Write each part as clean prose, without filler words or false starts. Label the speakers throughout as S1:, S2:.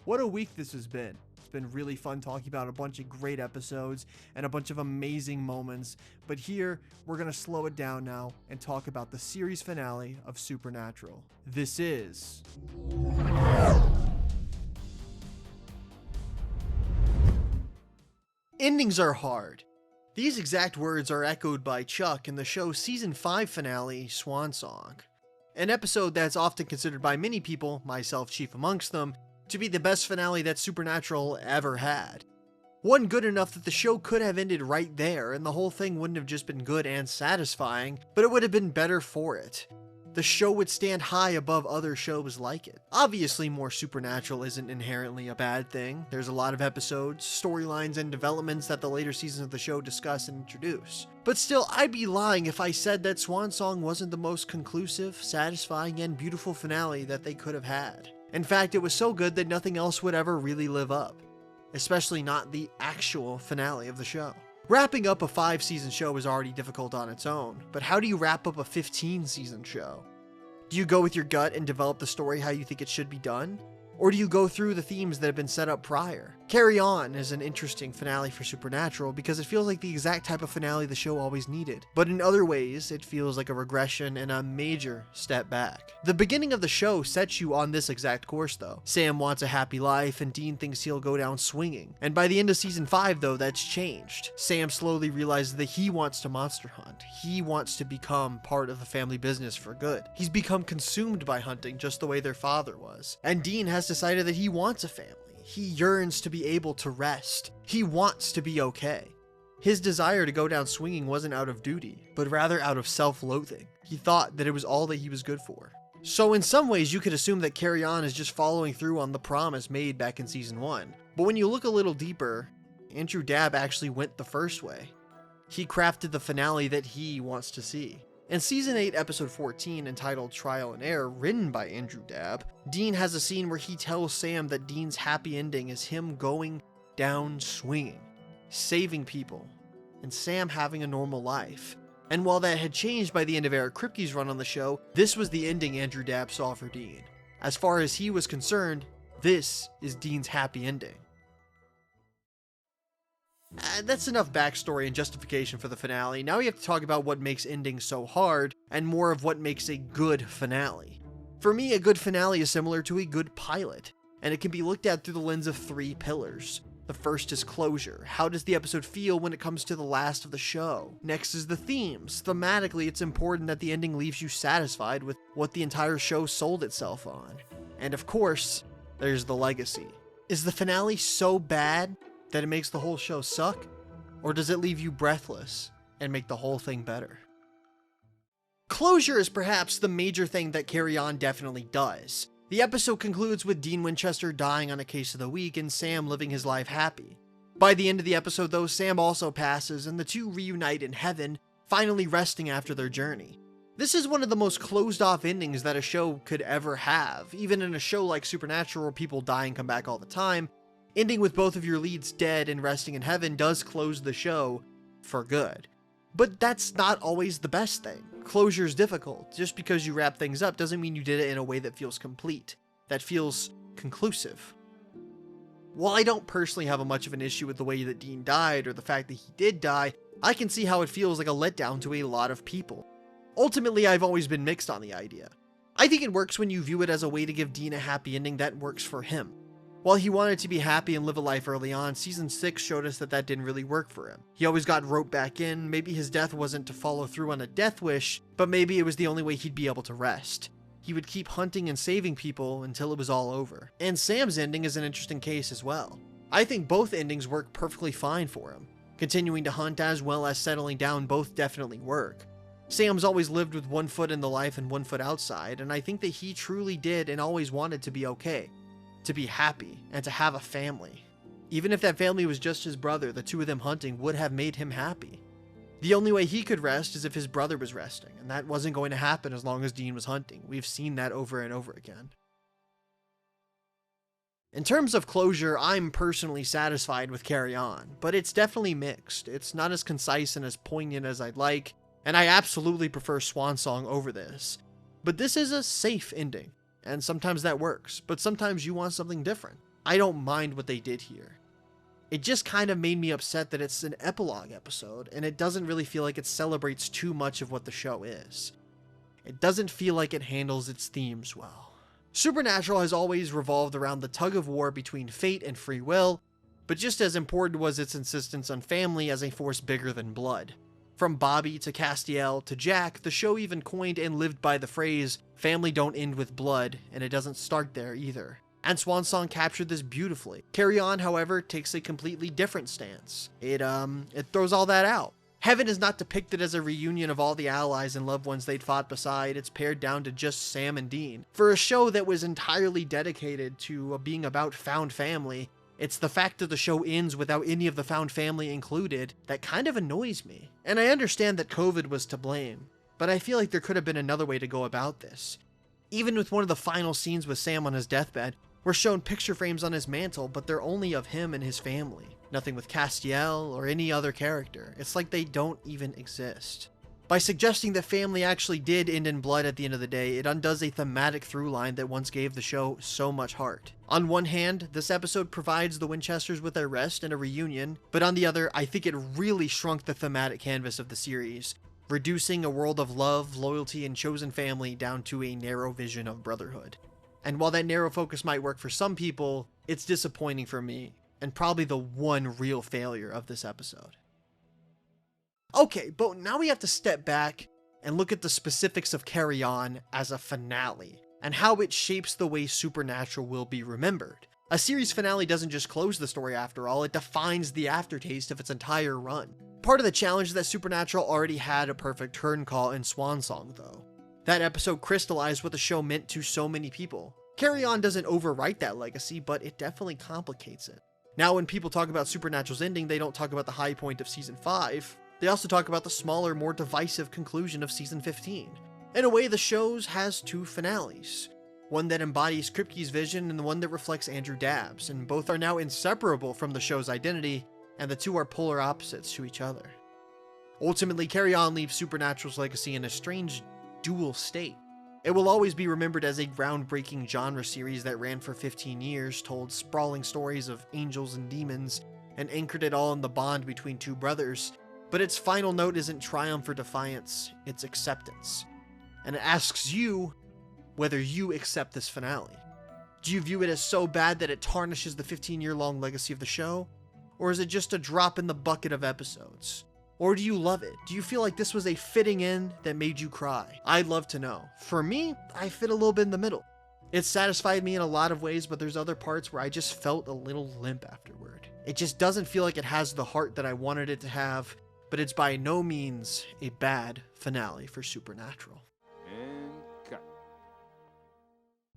S1: What a week this has been. It's been really fun talking about a bunch of great episodes and a bunch of amazing moments, but here we're going to slow it down now and talk about the series finale of Supernatural. This is... Endings are hard. These exact words are echoed by Chuck in the show's season 5 finale, Swan Song. An episode that's often considered by many people, myself chief amongst them, to be the best finale that Supernatural ever had. One good enough that the show could have ended right there, and the whole thing wouldn't have just been good and satisfying, but it would have been better for it. The show would stand high above other shows like it. Obviously, more Supernatural isn't inherently a bad thing. There's a lot of episodes, storylines, and developments that the later seasons of the show discuss and introduce. But still, I'd be lying if I said that Swan Song wasn't the most conclusive, satisfying, and beautiful finale that they could have had. In fact, it was so good that nothing else would ever really live up. Especially not the actual finale of the show. Wrapping up a 5-season show is already difficult on its own, but how do you wrap up a 15-season show? Do you go with your gut and develop the story how you think it should be done? Or do you go through the themes that have been set up prior? Carry On is an interesting finale for Supernatural because it feels like the exact type of finale the show always needed. But in other ways, it feels like a regression and a major step back. The beginning of the show sets you on this exact course though. Sam wants a happy life and Dean thinks he'll go down swinging. And by the end of season 5 though, that's changed. Sam slowly realizes that he wants to monster hunt. He wants to become part of the family business for good. He's become consumed by hunting just the way their father was. And Dean has decided that he wants a family. He yearns to be able to rest. He wants to be okay. His desire to go down swinging wasn't out of duty, but rather out of self-loathing. He thought that it was all that he was good for. So in some ways you could assume that Carry On is just following through on the promise made back in season 1. But when you look a little deeper, Andrew Dabb actually went the first way. He crafted the finale that he wants to see. In Season 8, Episode 14, entitled Trial and Error, written by Andrew Dabb, Dean has a scene where he tells Sam that Dean's happy ending is him going down swinging, saving people, and Sam having a normal life. And while that had changed by the end of Eric Kripke's run on the show, this was the ending Andrew Dabb saw for Dean. As far as he was concerned, this is Dean's happy ending. That's enough backstory and justification for the finale. Now we have to talk about what makes endings so hard, and more of what makes a good finale. For me, a good finale is similar to a good pilot, and it can be looked at through the lens of 3 pillars. The first is closure. How does the episode feel when it comes to the last of the show? Next is the themes. Thematically, it's important that the ending leaves you satisfied with what the entire show sold itself on. And of course, there's the legacy. Is the finale so bad that it makes the whole show suck? Or does it leave you breathless and make the whole thing better? Closure is perhaps the major thing that Carry On definitely does. The episode concludes with Dean Winchester dying on a case of the week and Sam living his life happy. By the end of the episode though, Sam also passes and the two reunite in heaven, finally resting after their journey. This is one of the most closed off endings that a show could ever have. Even in a show like Supernatural where people die and come back all the time, ending with both of your leads dead and resting in heaven does close the show for good. But that's not always the best thing. Closure is difficult. Just because you wrap things up doesn't mean you did it in a way that feels complete, that feels conclusive. While I don't personally have much of an issue with the way that Dean died or the fact that he did die, I can see how it feels like a letdown to a lot of people. Ultimately, I've always been mixed on the idea. I think it works when you view it as a way to give Dean a happy ending that works for him. While he wanted to be happy and live a life early on, Season 6 showed us that that didn't really work for him. He always got roped back in. Maybe his death wasn't to follow through on a death wish, but maybe it was the only way he'd be able to rest. He would keep hunting and saving people until it was all over. And Sam's ending is an interesting case as well. I think both endings work perfectly fine for him. Continuing to hunt as well as settling down both definitely work. Sam's always lived with one foot in the life and one foot outside, and I think that he truly did and always wanted to be okay. To be happy, and to have a family. Even if that family was just his brother, the two of them hunting would have made him happy. The only way he could rest is if his brother was resting, and that wasn't going to happen as long as Dean was hunting. We've seen that over and over again. In terms of closure, I'm personally satisfied with Carry On, but it's definitely mixed. It's not as concise and as poignant as I'd like, and I absolutely prefer Swan Song over this. But this is a safe ending. And sometimes that works, but sometimes you want something different. I don't mind what they did here. It just kind of made me upset that it's an epilogue episode, and it doesn't really feel like it celebrates too much of what the show is. It doesn't feel like it handles its themes well. Supernatural has always revolved around the tug of war between fate and free will, but just as important was its insistence on family as a force bigger than blood. From Bobby to Castiel to Jack, the show even coined and lived by the phrase, "Family don't end with blood," and it doesn't start there either. And Swan Song captured this beautifully. Carry On, however, takes a completely different stance. It throws all that out. Heaven is not depicted as a reunion of all the allies and loved ones they'd fought beside. It's pared down to just Sam and Dean. For a show that was entirely dedicated to being about found family, it's the fact that the show ends without any of the found family included that kind of annoys me. And I understand that COVID was to blame, but I feel like there could have been another way to go about this. Even with one of the final scenes with Sam on his deathbed, we're shown picture frames on his mantle, but they're only of him and his family. Nothing with Castiel or any other character. It's like they don't even exist. By suggesting that family actually did end in blood at the end of the day, it undoes a thematic through line that once gave the show so much heart. On one hand, this episode provides the Winchesters with a rest and a reunion, but on the other, I think it really shrunk the thematic canvas of the series, reducing a world of love, loyalty, and chosen family down to a narrow vision of brotherhood. And while that narrow focus might work for some people, it's disappointing for me, and probably the one real failure of this episode. Okay, but now we have to step back and look at the specifics of Carry On as a finale, and how it shapes the way Supernatural will be remembered. A series finale doesn't just close the story after all, it defines the aftertaste of its entire run. Part of the challenge is that Supernatural already had a perfect turn call in Swan Song, though. That episode crystallized what the show meant to so many people. Carry On doesn't overwrite that legacy, but it definitely complicates it. Now when people talk about Supernatural's ending, they don't talk about the high point of Season 5. They also talk about the smaller, more divisive conclusion of Season 15. In a way, the show has two finales. One that embodies Kripke's vision and the one that reflects Andrew Dabb's, and both are now inseparable from the show's identity, and the two are polar opposites to each other. Ultimately, Carry On leaves Supernatural's legacy in a strange dual state. It will always be remembered as a groundbreaking genre series that ran for 15 years, told sprawling stories of angels and demons, and anchored it all in the bond between two brothers. But its final note isn't triumph or defiance, it's acceptance. And it asks you whether you accept this finale. Do you view it as so bad that it tarnishes the 15-year-long legacy of the show? Or is it just a drop in the bucket of episodes? Or do you love it? Do you feel like this was a fitting end that made you cry? I'd love to know. For me, I fit a little bit in the middle. It satisfied me in a lot of ways, but there's other parts where I just felt a little limp afterward. It just doesn't feel like it has the heart that I wanted it to have, but it's by no means a bad finale for Supernatural.
S2: And cut.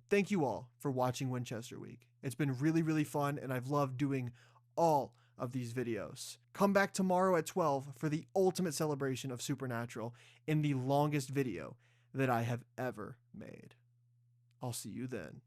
S1: Thank you all for watching Winchester Week. It's been really, really fun, and I've loved doing all of these videos. Come back tomorrow at 12 for the ultimate celebration of Supernatural in the longest video that I have ever made. I'll see you then.